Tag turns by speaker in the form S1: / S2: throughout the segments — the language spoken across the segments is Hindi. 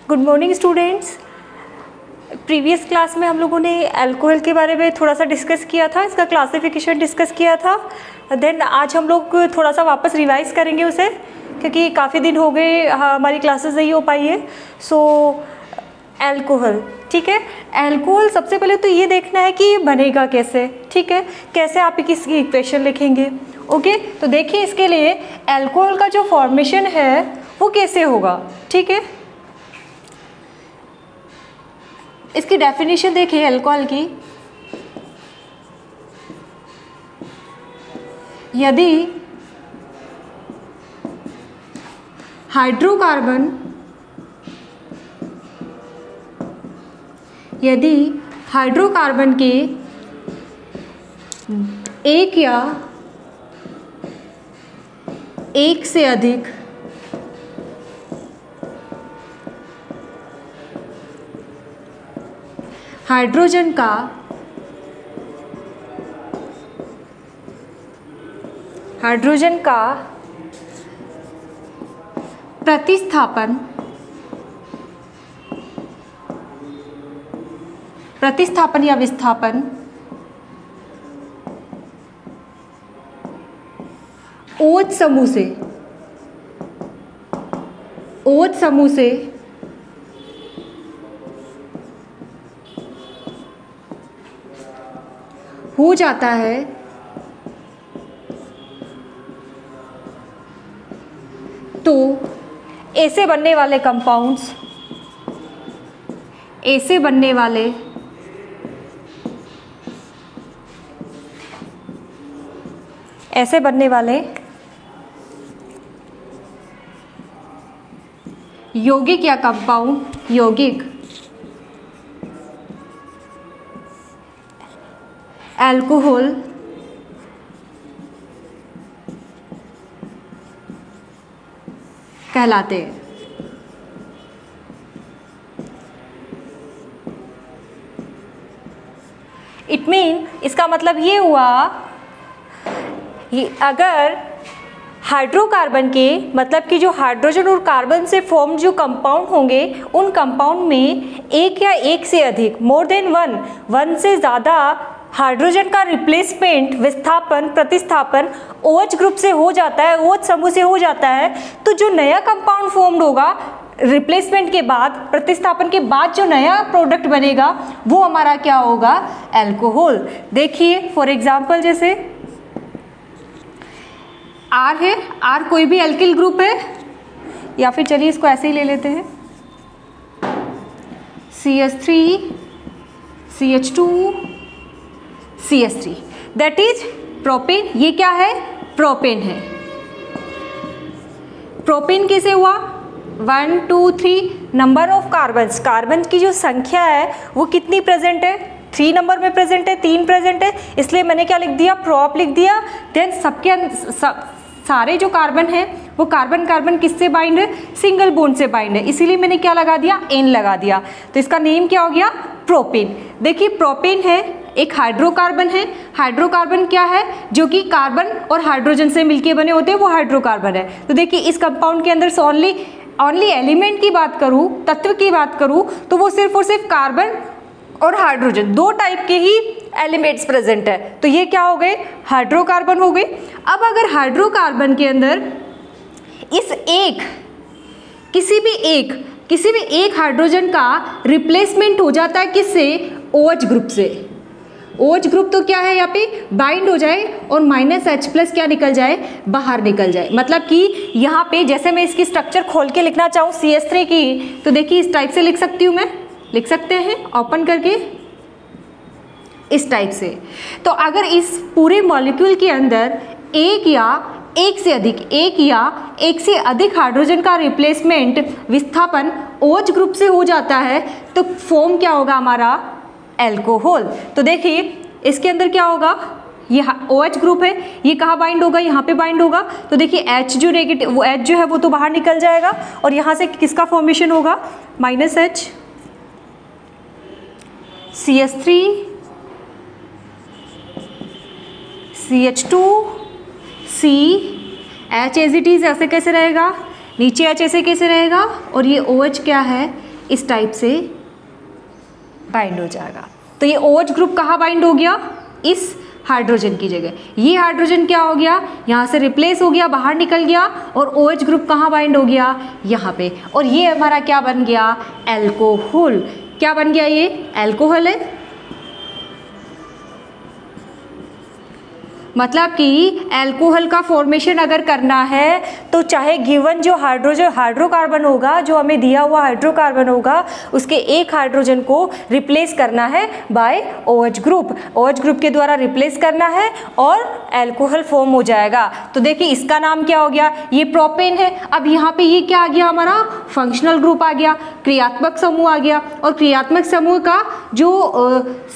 S1: Good morning students. Previous class में हम लोगों ने अल्कोहल के बारे में थोड़ा सा डिस्कस किया था, इसका क्लासिफिकेशन डिस्कस किया था। देन आज हम लोग थोड़ा सा वापस रिवाइज करेंगे उसे, क्योंकि काफ़ी दिन हो गए हमारी क्लासेस नहीं हो पाई है। सो अल्कोहल, ठीक है। अल्कोहल सबसे पहले तो ये देखना है कि ये बनेगा कैसे, ठीक है, कैसे आप इसकी इक्वेशन लिखेंगे। ओके, तो देखिए इसके लिए अल्कोहल का जो फॉर्मेशन है वो कैसे होगा, ठीक है। इसकी डेफिनेशन देखिए अल्कोहल की, यदि हाइड्रोकार्बन के एक या एक से अधिक हाइड्रोजन का प्रतिस्थापन या विस्थापन OH समूह से हो जाता है, तो ऐसे बनने वाले कंपाउंड्स, ऐसे बनने वाले यौगिक या कंपाउंड, यौगिक अल्कोहल कहलाते हैं। इट मीन, इसका मतलब ये हुआ, अगर हाइड्रोकार्बन के मतलब कि जो हाइड्रोजन और कार्बन से फॉर्म जो कंपाउंड होंगे, उन कंपाउंड में एक या एक से अधिक, मोर देन वन से ज़्यादा हाइड्रोजन का रिप्लेसमेंट, विस्थापन, प्रतिस्थापन OH ग्रुप से हो जाता है, OH समूह से हो जाता है, तो जो नया कंपाउंड फॉर्म्ड होगा रिप्लेसमेंट के बाद, प्रतिस्थापन के बाद जो नया प्रोडक्ट बनेगा वो हमारा क्या होगा, अल्कोहल। देखिए फॉर एग्जांपल जैसे R है, R कोई भी एल्किल ग्रुप है, या फिर चलिए इसको ऐसे ही ले लेते हैं, CH3 CH2 CH3, that is propane. ये क्या है, प्रोपेन है। प्रोपेन कैसे हुआ, 1 2 3 नंबर ऑफ कार्बन की जो संख्या है वो कितनी प्रेजेंट है, 3 नंबर में प्रेजेंट है, 3 प्रेजेंट है, इसलिए मैंने क्या लिख दिया, प्रोप लिख दिया। देन सारे जो कार्बन है वो कार्बन किससे बाइंड है, सिंगल बॉन्ड से बाइंड है, इसीलिए मैंने क्या लगा दिया, N लगा दिया। तो इसका नेम क्या हो गया, प्रोपेन। देखिए प्रोपेन है, एक हाइड्रोकार्बन है। हाइड्रोकार्बन क्या है, जो कि कार्बन और हाइड्रोजन से मिलके बने होते हैं, वो हाइड्रोकार्बन है। तो देखिए इस कंपाउंड के अंदर ओनली एलिमेंट की बात करूँ, तत्व की बात करूँ, तो वो सिर्फ और सिर्फ कार्बन और हाइड्रोजन, 2 टाइप के ही एलिमेंट्स प्रेजेंट है। तो ये क्या हो गए, हाइड्रोकार्बन हो गए। अब अगर हाइड्रोकार्बन के अंदर किसी भी एक हाइड्रोजन का रिप्लेसमेंट हो जाता है किससे, OH ग्रुप से। OH ग्रुप तो क्या है, यहाँ पे बाइंड हो जाए और -H+ क्या निकल जाए, बाहर निकल जाए। मतलब कि यहाँ पे जैसे मैं इसकी स्ट्रक्चर खोल के लिखना चाहूँ CH3 की, तो देखिए इस टाइप से लिख सकती हूँ, मैं लिख सकते हैं ओपन करके इस टाइप से। तो अगर इस पूरे मॉलिक्यूल के अंदर एक या एक से अधिक हाइड्रोजन का रिप्लेसमेंट, विस्थापन OH ग्रुप से हो जाता है, तो फॉर्म क्या होगा हमारा, अल्कोहल। तो देखिए इसके अंदर क्या होगा, ये OH ग्रुप है, ये कहाँ बाइंड होगा, यहाँ पे बाइंड होगा। तो देखिए H जो नेगेटिव, वो H जो है वो तो बाहर निकल जाएगा, और यहाँ से किसका फॉर्मेशन होगा, -H CH3 CH2 C H as it is ऐसे कैसे रहेगा, नीचे H ऐसे कैसे रहेगा, और ये OH क्या है, इस टाइप से बाइंड हो जाएगा। तो ये OH ग्रुप कहाँ बाइंड हो गया, इस हाइड्रोजन की जगह। ये हाइड्रोजन क्या हो गया, यहाँ से रिप्लेस हो गया, बाहर निकल गया, और OH ग्रुप कहाँ बाइंड हो गया, यहाँ पे। और ये हमारा क्या बन गया, एल्कोहल। क्या बन गया, ये एल्कोहल है। मतलब कि एल्कोहल का फॉर्मेशन अगर करना है तो चाहे गिवन जो हाइड्रोकार्बन होगा, जो हमें दिया हुआ हाइड्रोकार्बन होगा, उसके एक हाइड्रोजन को रिप्लेस करना है by OH group. OH group के द्वारा रिप्लेस करना है और एल्कोहल फॉर्म हो जाएगा। तो देखिए इसका नाम क्या हो गया, ये प्रोपेन है। अब यहाँ पे ये क्या आ गया, हमारा फंक्शनल ग्रुप आ गया, क्रियात्मक समूह आ गया। और क्रियात्मक समूह का जो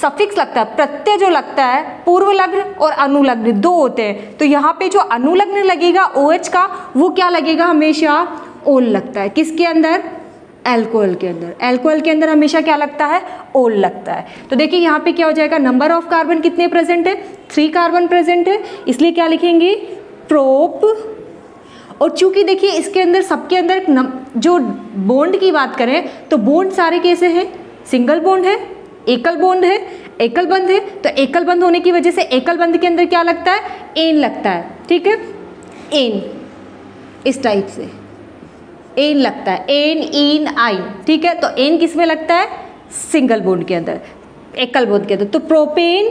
S1: सफिक्स लगता है, प्रत्यय जो लगता है, पूर्वलग्न और अनुलग्न दो होते हैं। तो यहाँ पे जो अनुलग्न लगेगा OH का, वो क्या लगेगा, हमेशा ओल लगता है। किसके अंदर, एल्कोहल के अंदर। एल्कोहल के अंदर हमेशा क्या लगता है, ओल लगता है। तो देखिए यहाँ पे क्या हो जाएगा, नंबर ऑफ कार्बन कितने प्रेजेंट है, 3 कार्बन प्रेजेंट है, इसलिए क्या लिखेंगे, प्रोप। और चूंकि देखिए इसके अंदर, सबके अंदर जो बॉन्ड की बात करें तो बॉन्ड सारे कैसे हैं, सिंगल बॉन्ड है, एकल बॉन्ड है, एकल बंध है। तो एकल बंध होने की वजह से एकल बंध के अंदर क्या लगता है, एन लगता है। ठीक है, एन, इस टाइप से एन लगता है, एन, इन, आइन। ठीक है, तो एन किस में लगता है, सिंगल बॉन्ड के अंदर, एकल बॉन्ड के अंदर। तो प्रोपेन।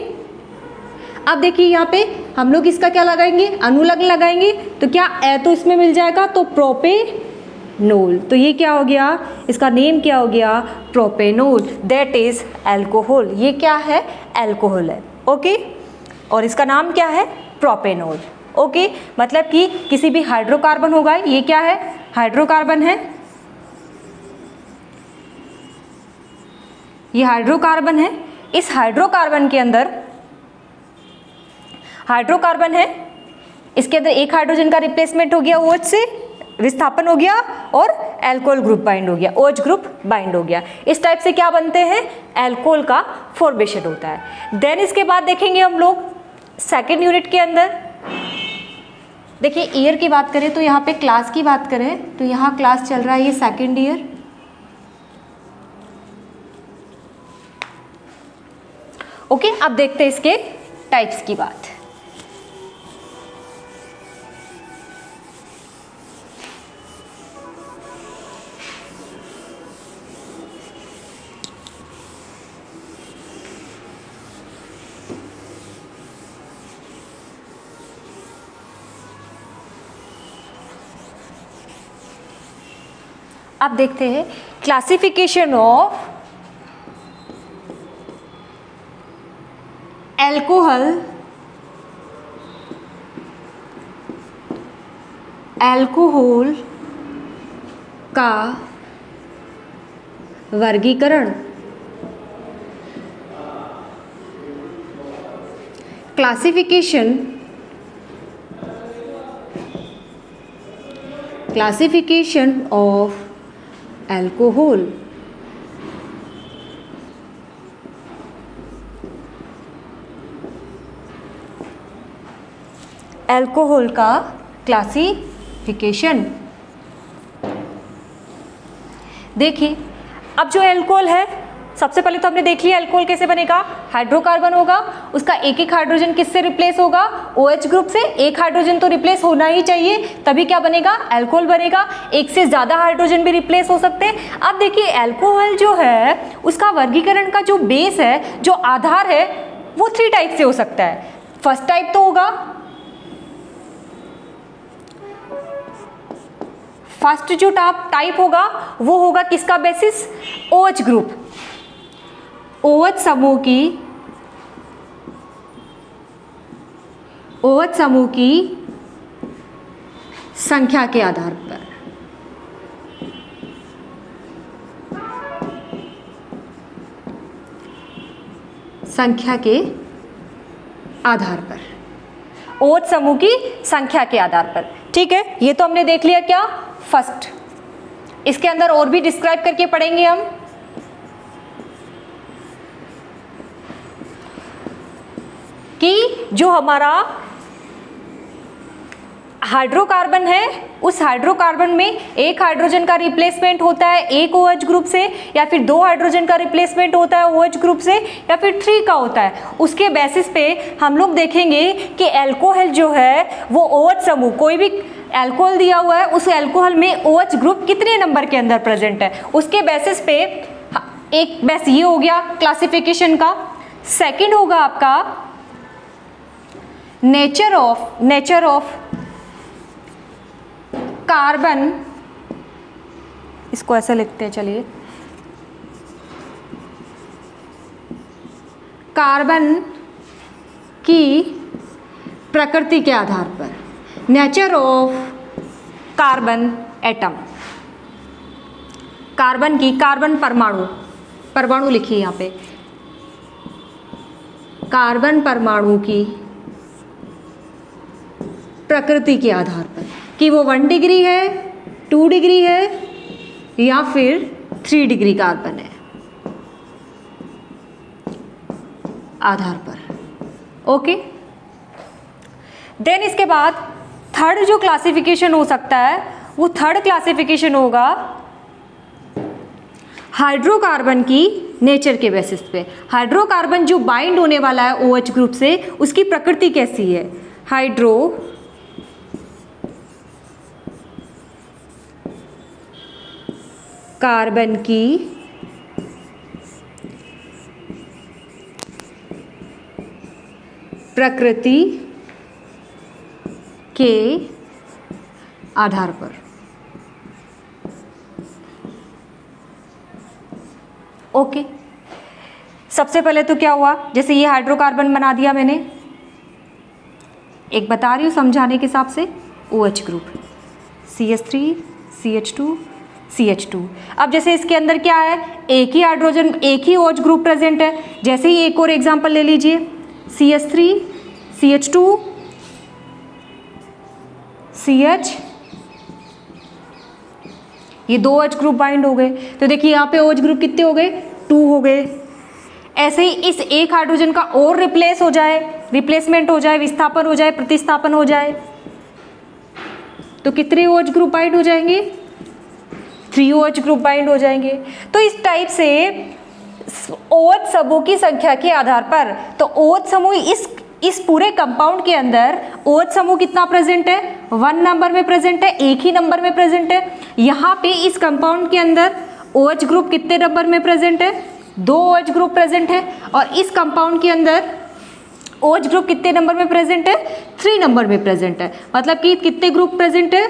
S1: अब देखिए यहाँ पे हम लोग इसका क्या लगाएंगे, अनुलग्न लगाएंगे, तो क्या तो इसमें मिल जाएगा, तो प्रोपेनोल। तो ये क्या हो गया, इसका नेम क्या हो गया, प्रोपेनोल, दैट इज एल्कोहल। ये क्या है, एल्कोहल है। ओके, और इसका नाम क्या है, प्रोपेनोल। ओके, मतलब कि किसी भी हाइड्रोकार्बन होगा, ये क्या है, हाइड्रोकार्बन है, ये हाइड्रोकार्बन है। इस हाइड्रोकार्बन के अंदर हाइड्रोकार्बन है, इसके अंदर एक हाइड्रोजन का रिप्लेसमेंट हो गया, OH से विस्थापन हो गया और एल्कोहल ग्रुप बाइंड हो गया, OH ग्रुप बाइंड हो गया। इस टाइप से क्या बनते हैं, एल्कोहल का फॉर्मेशन होता है। देन इसके बाद देखेंगे हम लोग सेकेंड यूनिट के अंदर। देखिए ईयर की बात करें तो यहाँ पे क्लास की बात करें तो यहाँ क्लास चल रहा है ये सेकेंड ईयर। ओके, अब देखते हैं इसके टाइप्स की बात। अब देखते हैं क्लासिफिकेशन ऑफ एल्कोहल, एल्कोहल का वर्गीकरण। Classification of alcohol. एल्कोहल का क्लासिफिकेशन। देखिए अब जो एल्कोहल है, सबसे पहले तो हमने देख लिया एल्कोहल कैसे बनेगा, हाइड्रोकार्बन होगा, उसका एक एक हाइड्रोजन किससे रिप्लेस होगा, OH ग्रुप से। एक हाइड्रोजन तो रिप्लेस होना ही चाहिए, तभी क्या बनेगा, एल्कोहल बनेगा। एक से ज्यादा हाइड्रोजन भी रिप्लेस हो सकते हैं। अब देखिए एल्कोहल जो है उसका वर्गीकरण का जो बेस है, जो आधार है, वो 3 टाइप से हो सकता है। फर्स्ट टाइप तो होगा, फर्स्ट जो टाइप होगा वो होगा किसका बेसिस, OH ग्रुप, OH समूह की संख्या के आधार पर। संख्या के आधार पर, OH समूह की संख्या के आधार पर। ठीक है, ये तो हमने देख लिया क्या, फर्स्ट। इसके अंदर और भी डिस्क्राइब करके पढ़ेंगे हम। कि जो हमारा हाइड्रोकार्बन है, उस हाइड्रोकार्बन में एक हाइड्रोजन का रिप्लेसमेंट होता है एक OH ग्रुप से, या फिर 2 हाइड्रोजन का रिप्लेसमेंट होता है OH ग्रुप से, या फिर 3 का होता है। उसके बेसिस पे हम लोग देखेंगे कि एल्कोहल जो है वो OH समूह, कोई भी एल्कोहल दिया हुआ है उस एल्कोहल में OH ग्रुप कितने नंबर के अंदर प्रेजेंट है, उसके बेसिस पे एक बेस ये हो गया क्लासिफिकेशन का। सेकंड होगा आपका नेचर ऑफ कार्बन, इसको ऐसा लिखते हैं, चलिए, कार्बन की प्रकृति के आधार पर, nature of carbon atom, carbon की, कार्बन परमाणु लिखिए यहाँ पे, कार्बन परमाणु की प्रकृति के आधार पर कि वो 1 डिग्री है, 2 डिग्री है या फिर 3 डिग्री कार्बन है, आधार पर। ओके, देन इसके बाद थर्ड जो क्लासिफिकेशन हो सकता है वो थर्ड क्लासिफिकेशन होगा हाइड्रोकार्बन की नेचर के बेसिस पे। हाइड्रोकार्बन जो बाइंड होने वाला है OH ग्रुप से, उसकी प्रकृति कैसी है, हाइड्रो कार्बन की प्रकृति के आधार पर। ओके, सबसे पहले तो क्या हुआ, जैसे ये हाइड्रोकार्बन बना दिया मैंने, एक बता रही हूँ समझाने के हिसाब से, OH group, CH3 CH2 CH2। अब जैसे इसके अंदर क्या है, एक ही हाइड्रोजन, एक ही OH ग्रुप प्रेजेंट है। जैसे ही एक और एग्जांपल ले लीजिए, CH3 CH2 CH, ये 2 OH ग्रुप बाइंड हो गए, तो देखिए यहाँ पे OH ग्रुप कितने हो गए, 2 हो गए। ऐसे ही इस एक हाइड्रोजन का और रिप्लेस हो जाए, रिप्लेसमेंट हो जाए, विस्थापन हो जाए, प्रतिस्थापन हो जाए, तो कितने OH ग्रुप बाइंड हो जाएंगे, 3 OH ग्रुप बाइंड हो जाएंगे। तो इस टाइप से OH समूह की संख्या के आधार पर, तो OH समूह इस पूरे कंपाउंड के अंदर OH समूह कितना प्रेजेंट है, 1 नंबर में प्रेजेंट है, एक ही नंबर में प्रेजेंट है। यहाँ पे इस कंपाउंड के अंदर OH ग्रुप कितने नंबर में प्रेजेंट है, 2 OH ग्रुप प्रेजेंट है, और इस कंपाउंड के अंदर OH ग्रुप कितने नंबर में प्रेजेंट है, 3 नंबर में प्रेजेंट है। मतलब कि कितने ग्रुप प्रेजेंट है,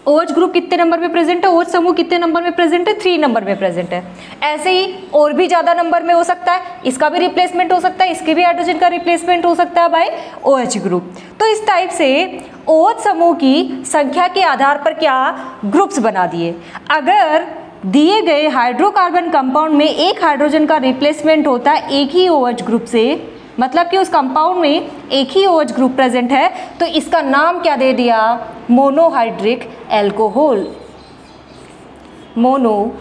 S1: OH ग्रुप कितने नंबर में प्रेजेंट है, OH समूह कितने नंबर में प्रेजेंट है, 3 नंबर में प्रेजेंट है। ऐसे ही और भी ज़्यादा नंबर में हो सकता है, इसका भी रिप्लेसमेंट हो सकता है, इसके भी हाइड्रोजन का रिप्लेसमेंट हो सकता है बाय OH ग्रुप। तो इस टाइप से OH समूह की संख्या के आधार पर क्या ग्रुप्स बना दिए। अगर दिए गए हाइड्रोकार्बन कंपाउंड में एक हाइड्रोजन का रिप्लेसमेंट होता है एक ही OH ग्रुप से, मतलब कि उस कंपाउंड में एक ही OH ग्रुप प्रेजेंट है, तो इसका नाम क्या दे दिया, monohydric alcohol. Monohydric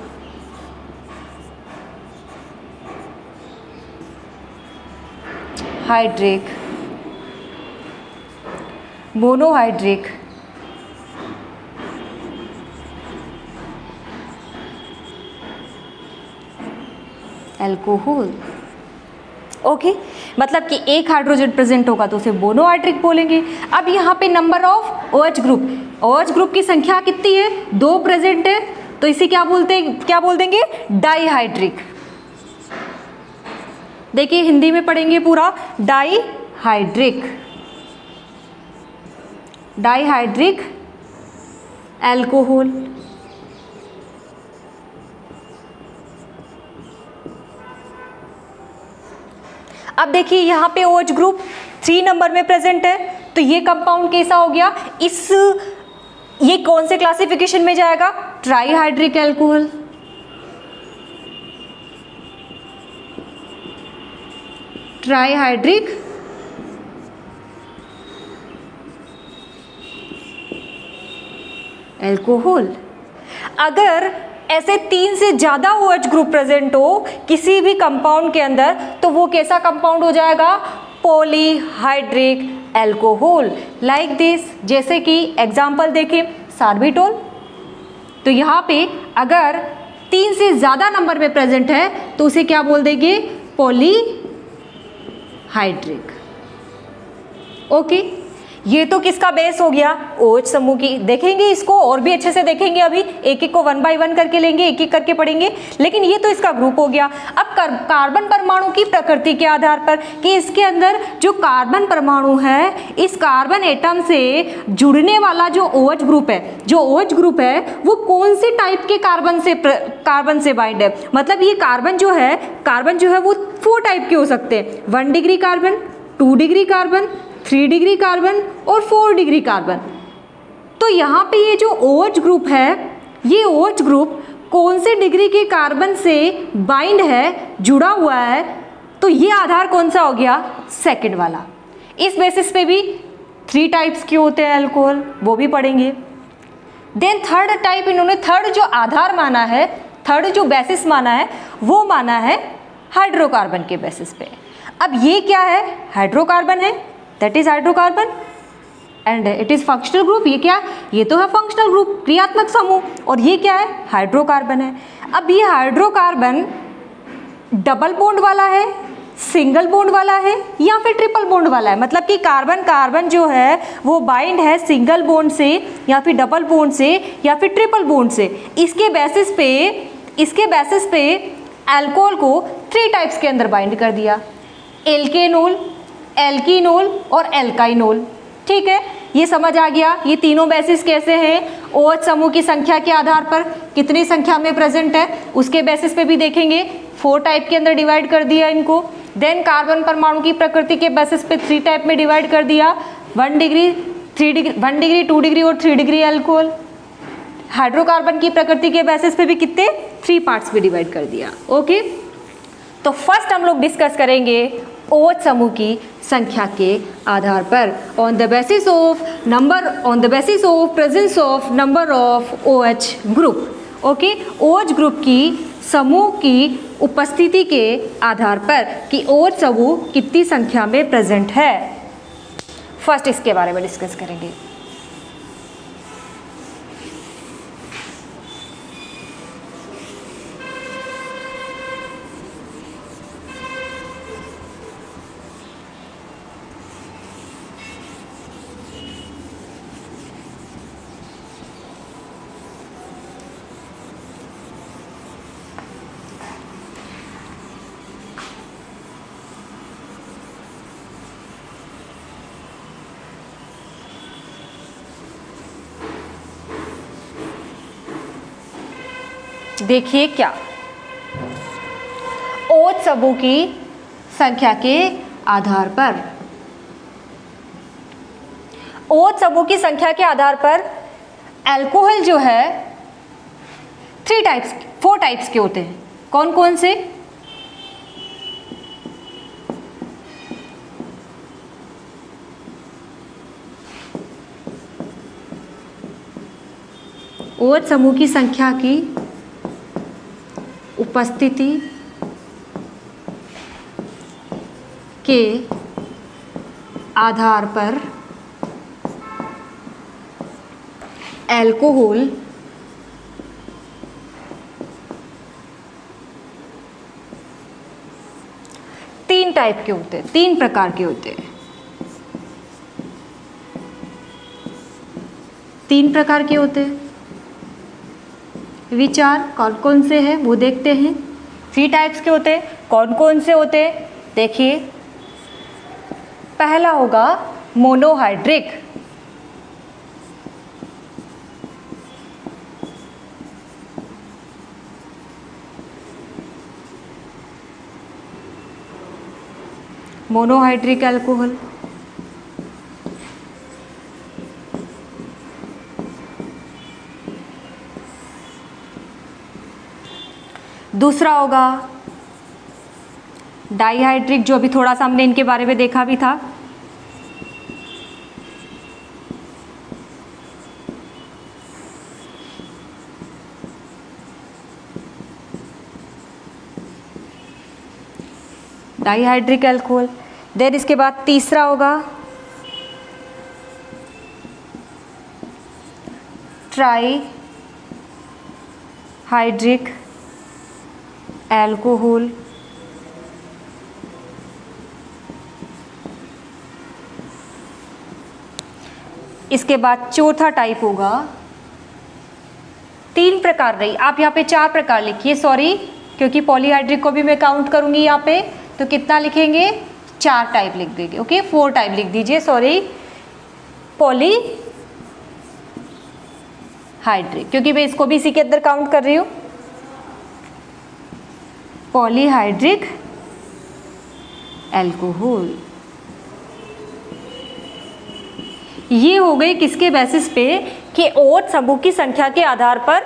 S1: alcohol. Okay, मतलब कि एक हाइड्रोजन प्रेजेंट होगा तो उसे मोनोहाइड्रिक बोलेंगे। अब यहाँ पे नंबर ऑफ OH ग्रुप की संख्या कितनी है, 2 प्रेजेंट है, तो इसे क्या बोल देंगे, डाईहाइड्रिक। देखिए हिंदी में पढ़ेंगे पूरा, डाईहाइड्रिक एल्कोहल। अब देखिए यहाँ पे OH ग्रुप 3 नंबर में प्रेजेंट है, तो ये कंपाउंड कैसा हो गया, ये कौन से क्लासिफिकेशन में जाएगा, ट्राईहाइड्रिक एल्कोहल। Trihydric alcohol. अगर ऐसे 3 से ज़्यादा OH ग्रुप प्रेजेंट हो किसी भी कंपाउंड के अंदर, तो वो कैसा कंपाउंड हो जाएगा, पॉलीहाइड्रिक एल्कोहल लाइक दिस। जैसे कि एग्जाम्पल देखें सार्बिटोल, तो यहाँ पे अगर 3 से ज़्यादा नंबर में प्रेजेंट है तो उसे क्या बोल देंगे, पॉलीहाइड्रिक। ओके, ये तो किसका बेस हो गया, OH समूह की। देखेंगे इसको और भी अच्छे से देखेंगे, अभी एक एक को 1 बाय 1 करके लेंगे, एक एक करके पढ़ेंगे, लेकिन ये तो इसका ग्रुप हो गया। अब कार्बन परमाणु की प्रकृति के आधार पर कि इसके अंदर जो कार्बन परमाणु है, इस कार्बन एटम से जुड़ने वाला जो OH ग्रुप है, जो OH ग्रुप है वो कौन से टाइप के कार्बन से बाइंड है। मतलब ये कार्बन जो है वो 4 टाइप के हो सकते हैं, 1 degree carbon, 2 degree carbon, 3 degree carbon और 4 डिग्री कार्बन। तो यहाँ पे ये जो OH ग्रुप है, ये OH ग्रुप कौन से डिग्री के कार्बन से बाइंड है, जुड़ा हुआ है, तो ये आधार कौन सा हो गया, सेकंड वाला। इस बेसिस पे भी 3 टाइप्स के होते हैं अल्कोहल, वो भी पढ़ेंगे। देन थर्ड टाइप, इन्होंने थर्ड जो आधार माना है, थर्ड जो बेसिस माना है, वो माना है हाइड्रोकार्बन के बेसिस पे। अब ये क्या है, हाइड्रोकार्बन है, that is hydrocarbon and it is functional group. ये क्या है, ये तो है फंक्शनल ग्रुप, क्रियात्मक समूह, और ये क्या है, हाइड्रोकार्बन है। अब ये हाइड्रोकार्बन डबल बॉन्ड वाला है, सिंगल बॉन्ड वाला है या फिर ट्रिपल बॉन्ड वाला है। मतलब कि कार्बन कार्बन जो है वो बाइंड है सिंगल बॉन्ड से या फिर डबल बॉन्ड से या फिर ट्रिपल बॉन्ड से। इसके बेसिस पे अल्कोहल को 3 टाइप्स के अंदर बाइंड कर दिया, एल्केनोल, एल्कीनोल और एल्काइनोल। ठीक है, ये समझ आ गया। ये तीनों बेसिस कैसे हैं, OH समूह की संख्या के आधार पर कितनी संख्या में प्रेजेंट है उसके बेसिस पे भी देखेंगे। 4 टाइप के अंदर डिवाइड कर दिया इनको। देन कार्बन परमाणु की प्रकृति के बेसिस पे 3 टाइप में डिवाइड कर दिया, 1 डिग्री, 2 डिग्री और 3 डिग्री अल्कोहल। हाइड्रोकार्बन की प्रकृति के बेसिस पे भी कितने, 3 पार्ट्स में डिवाइड कर दिया। ओके, तो फर्स्ट हम लोग डिस्कस करेंगे OH समूह की संख्या के आधार पर, on the basis of presence of number of OH group. Okay, OH group की समूह की उपस्थिति के आधार पर कि OH समूह कितनी संख्या में प्रेजेंट है, फर्स्ट इसके बारे में डिस्कस करेंगे। देखिए क्या, OH समूह की संख्या के आधार पर, OH समूह की संख्या के आधार पर अल्कोहल जो है 4 टाइप्स के होते हैं। कौन कौन से, OH समूह की संख्या की उपस्थिति के आधार पर अल्कोहल तीन टाइप के होते हैं, 3 प्रकार के होते हैं। 3 प्रकार के होते हैं। विचार कौन कौन से हैं वो देखते हैं। 3 टाइप्स के होते हैं, कौन कौन से होते हैं देखिए। पहला होगा मोनोहाइड्रिक, मोनोहाइड्रिक अल्कोहल। दूसरा होगा डाइहाइड्रिक, जो अभी थोड़ा सा हमने इनके बारे में देखा भी था। Dihydric alcohol. देन इसके बाद तीसरा होगा ट्राई हाइड्रिक एल्कोहल। इसके बाद चौथा टाइप होगा, 3 प्रकार रही, आप यहाँ पे 4 प्रकार लिखिए, सॉरी, क्योंकि पॉलीहाइड्रिक को भी मैं काउंट करूंगी यहाँ पे, तो कितना लिखेंगे, 4 टाइप लिख देंगे। ओके, 4 टाइप लिख दीजिए, सॉरी, पॉलीहाइड्रिक, क्योंकि मैं इसको भी इसी के अंदर काउंट कर रही हूँ। पॉलीहाइड्रिक एल्कोहल, ये हो गई किसके बेसिस पे कि OH समूह की संख्या के आधार पर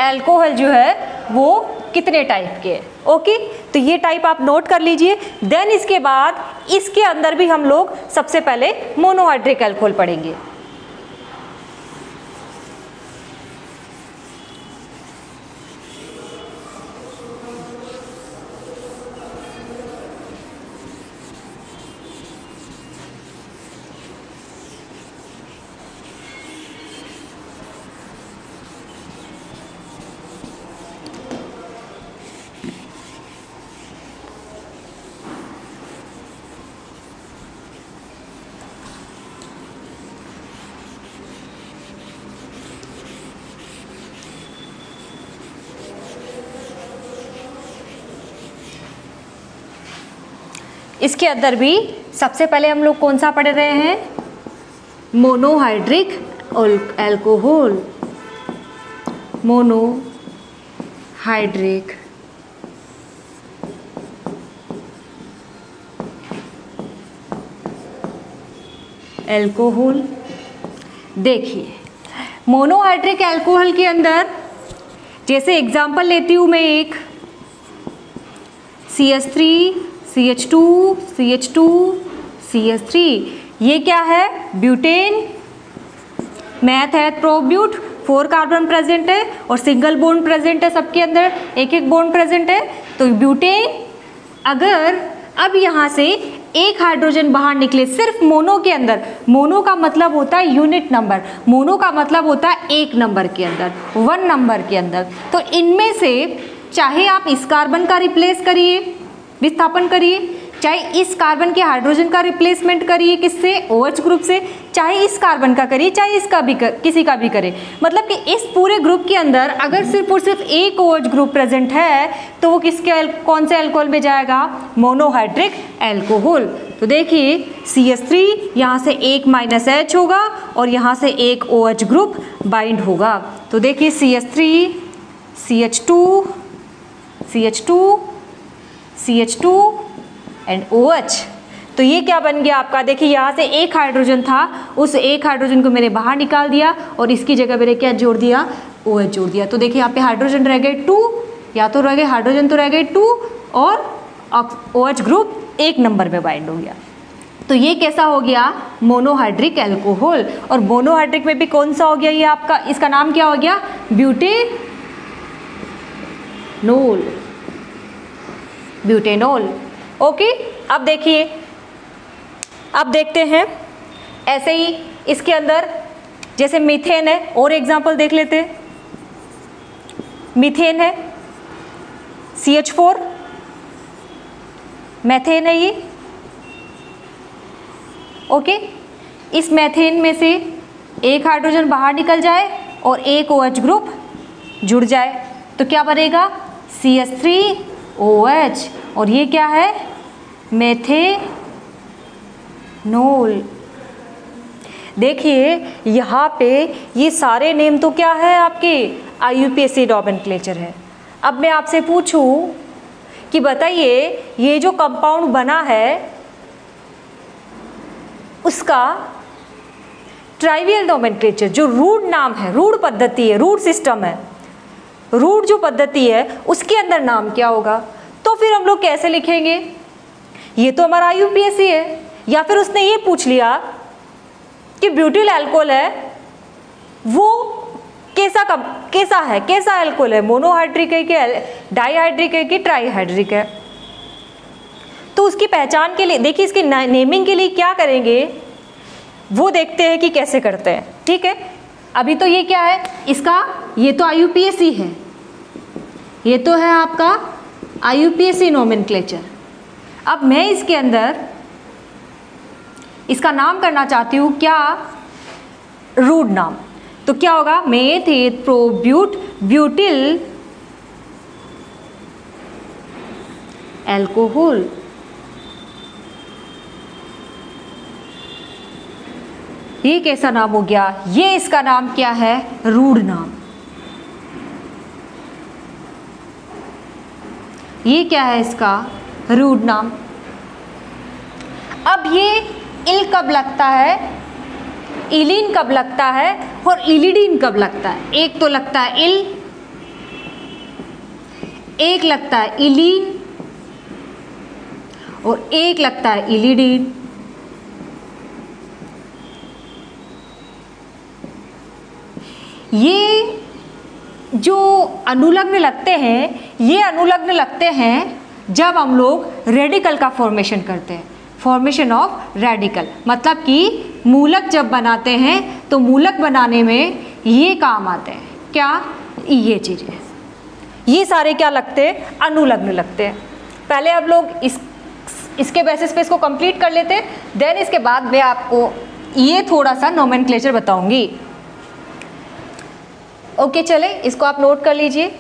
S1: एल्कोहल जो है वो कितने टाइप के है। ओके, तो ये टाइप आप नोट कर लीजिए। देन इसके बाद इसके अंदर भी हम लोग सबसे पहले मोनोहाइड्रिक एल्कोहल पढ़ेंगे। इसके अंदर भी सबसे पहले हम लोग कौन सा पढ़ रहे हैं, मोनोहाइड्रिक एल्कोहल, मोनोहाइड्रिक एल्कोहल। देखिए मोनोहाइड्रिक एल्कोहल के अंदर जैसे एग्जांपल लेती हूँ मैं एक CH3 CH2 CH2 CH3, ये क्या है, ब्यूटेन, मैथ है प्रोब्यूट, 4 कार्बन प्रेजेंट है और सिंगल बॉन्ड प्रेजेंट है, सबके अंदर एक एक बॉन्ड प्रेजेंट है, तो ब्यूटेन। अगर अब यहाँ से एक हाइड्रोजन बाहर निकले सिर्फ मोनो के अंदर, मोनो का मतलब होता है यूनिट नंबर, मोनो का मतलब होता है एक नंबर के अंदर, 1 नंबर के अंदर, तो इनमें से चाहे आप इस कार्बन का रिप्लेस करिए, विस्थापन करिए, चाहे इस कार्बन के हाइड्रोजन का रिप्लेसमेंट करिए, किससे, OH ग्रुप से, चाहे इस कार्बन का करिए, चाहे इसका भी किसी का भी करें, मतलब कि इस पूरे ग्रुप के अंदर अगर सिर्फ और सिर्फ एक OH ग्रुप प्रेजेंट है तो वो किसके, कौन से अल्कोहल में जाएगा, मोनोहाइड्रिक एल्कोहल। तो देखिए CH3 यहाँ से एक -H होगा और यहाँ से एक OH ग्रुप बाइंड होगा, तो देखिए CH3 CH2 CH2 CH2 and OH, तो ये क्या बन गया आपका, देखिए यहाँ से एक हाइड्रोजन था, उस एक हाइड्रोजन को मैंने बाहर निकाल दिया और इसकी जगह मैंने क्या जोड़ दिया, OH जोड़ दिया, तो देखिए यहाँ पे हाइड्रोजन रह गए 2, या तो रह गए हाइड्रोजन तो रह गए 2 और OH ग्रुप एक नंबर में बाइंड हो गया, तो ये कैसा हो गया, मोनोहाइड्रिक एल्कोहल। और मोनोहाइड्रिक में भी कौन सा हो गया ये आपका, इसका नाम क्या हो गया, ब्यूटेनोल, ब्यूटेनोल। ओके, अब देखिए, अब देखते हैं ऐसे ही इसके अंदर जैसे मीथेन है, और एग्जांपल देख लेते हैं। मीथेन है CH4, मैथेन है ये। ओके, इस मैथेन में से एक हाइड्रोजन बाहर निकल जाए और एक OH ग्रुप जुड़ जाए तो क्या बनेगा, CH3OH, और ये क्या है, मेथेनोल। देखिए यहाँ पे ये सारे नेम तो क्या है आपके, IUPAC नोमेनक्लेचर है। अब मैं आपसे पूछूं कि बताइए ये जो कंपाउंड बना है उसका ट्राइवियल नोमेनक्लेचर, जो रूट नाम है, रूट पद्धति है, रूट सिस्टम है, रूट जो पद्धति है उसके अंदर नाम क्या होगा, तो फिर हम लोग कैसे लिखेंगे, ये तो हमारा IUPAC है। या फिर उसने ये पूछ लिया कि ब्यूटिल अल्कोहल है वो कैसा है, कैसा अल्कोहल है, मोनोहाइड्रिक है कि डाईहाइड्रिक है कि ट्राईहाइड्रिक है, तो उसकी पहचान के लिए देखिए इसकी नेमिंग के लिए क्या करेंगे, वो देखते हैं कि कैसे करते हैं। ठीक है, अभी तो ये क्या है इसका, ये तो IUPAC है, ये तो है आपका IUPAC नोमेनक्लेचर। अब मैं इसके अंदर इसका नाम करना चाहती हूँ क्या, रूट नाम। तो क्या होगा, मेथ एथ प्रो ब्यूट ब्यूटिल एल्कोहल। ये कैसा नाम हो गया, ये इसका नाम क्या है, रूढ़ नाम। ये क्या है इसका, रूढ़ नाम। अब ये इल कब लगता है, इलिन कब लगता है और इलिडीन कब लगता है। एक तो लगता है इल, एक लगता है इलिन और एक लगता है इलिडीन। ये जो अनुलग्न लगते हैं, ये अनुलग्न लगते हैं जब हम लोग रेडिकल का फॉर्मेशन करते हैं, फॉर्मेशन ऑफ रेडिकल। मतलब कि मूलक जब बनाते हैं तो मूलक बनाने में ये काम आते हैं, क्या, ये चीज़ें, ये सारे क्या लगते हैं, अनुलग्न लगते हैं। पहले अब लोग इसके बेसिस पे इसको कंप्लीट कर लेते हैं, देन इसके बाद मैं आपको ये थोड़ा सा नोमेनक्लेचर बताऊंगी। ओके, चले इसको आप नोट कर लीजिए।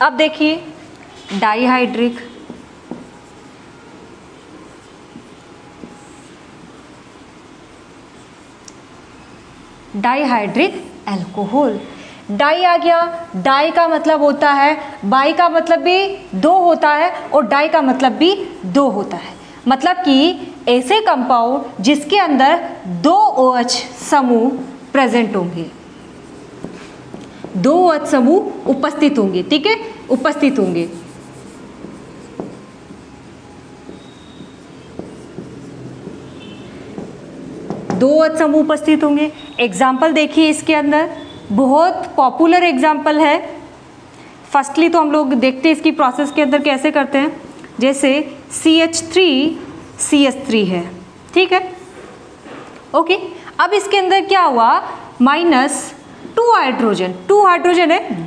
S1: अब देखिए डाइहाइड्रिक, डाइहाइड्रिक एल्कोहल। डाई आ गया, डाई का मतलब होता है, बाई का मतलब भी दो होता है और डाई का मतलब भी दो होता है। मतलब कि ऐसे कंपाउंड जिसके अंदर दो OH समूह प्रेजेंट होंगे, दो OH समूह उपस्थित होंगे। ठीक है, उपस्थित होंगे। दो OH समूह उपस्थित होंगे। एग्जाम्पल देखिए इसके अंदर, बहुत पॉपुलर एग्जाम्पल है। फर्स्टली तो हम लोग देखते हैं इसकी प्रोसेस के अंदर कैसे करते हैं। जैसे CH3CH3 है, ठीक है, ओके। अब इसके अंदर क्या हुआ, -2 हाइड्रोजन, 2 हाइड्रोजन है,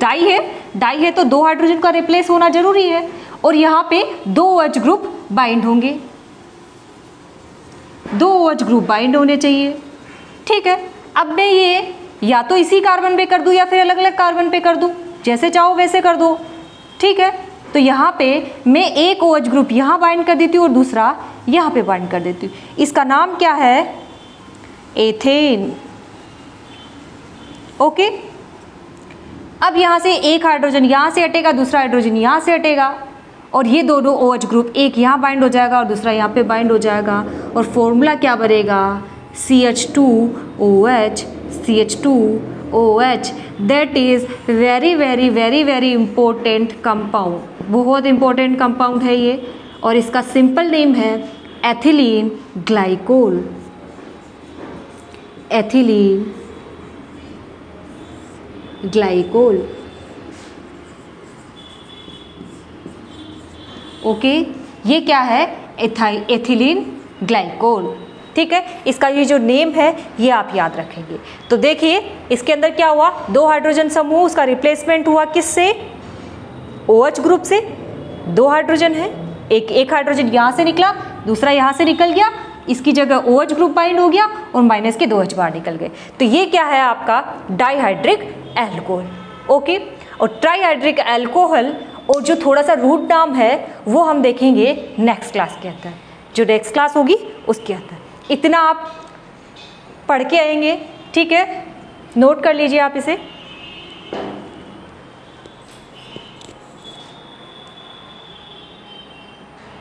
S1: डाई है तो 2 हाइड्रोजन का रिप्लेस होना जरूरी है और यहाँ पे 2 OH ग्रुप बाइंड होंगे, 2 OH ग्रुप बाइंड होने चाहिए। ठीक है, अब मैं ये या तो इसी कार्बन पे कर दूं या फिर अलग अलग कार्बन पे कर दूं, जैसे चाहो वैसे कर दो। ठीक है, तो यहाँ पे मैं एक OH ग्रुप यहाँ बाइंड कर देती हूँ और दूसरा यहाँ पे बाइंड कर देती हूँ। इसका नाम क्या है, एथेन। ओके, अब यहाँ से एक हाइड्रोजन यहाँ से हटेगा, दूसरा हाइड्रोजन यहाँ से हटेगा और ये दोनों OH ग्रुप, एक यहाँ बाइंड हो जाएगा और दूसरा यहाँ पे बाइंड हो जाएगा और फॉर्मूला क्या बनेगा, CH2OH, CH2OH। That is very very very very important compound, बहुत इंपॉर्टेंट कंपाउंड है ये और इसका सिंपल नेम है ethylene glycol, ethylene glycol. Okay, ये क्या है, एथिलीन ग्लाइकोल। ठीक है, इसका ये जो नेम है ये आप याद रखेंगे। तो देखिए इसके अंदर क्या हुआ, 2 हाइड्रोजन समूह, उसका रिप्लेसमेंट हुआ किससे, OH ग्रुप से। 2 हाइड्रोजन है, एक हाइड्रोजन यहाँ से निकला, दूसरा यहाँ से निकल गया, इसकी जगह OH ग्रुप बाइंड हो गया और -2 OH बाहर निकल गए। तो ये क्या है आपका डाइहाइड्रिक एल्कोहल। ओके, और ट्राईहाइड्रिक अल्कोहल और जो थोड़ा सा रूट नाम है वो हम देखेंगे नेक्स्ट क्लास के अंदर, जो नेक्स्ट क्लास होगी उसके अंदर। इतना आप पढ़ के आएंगे, ठीक है, नोट कर लीजिए आप इसे।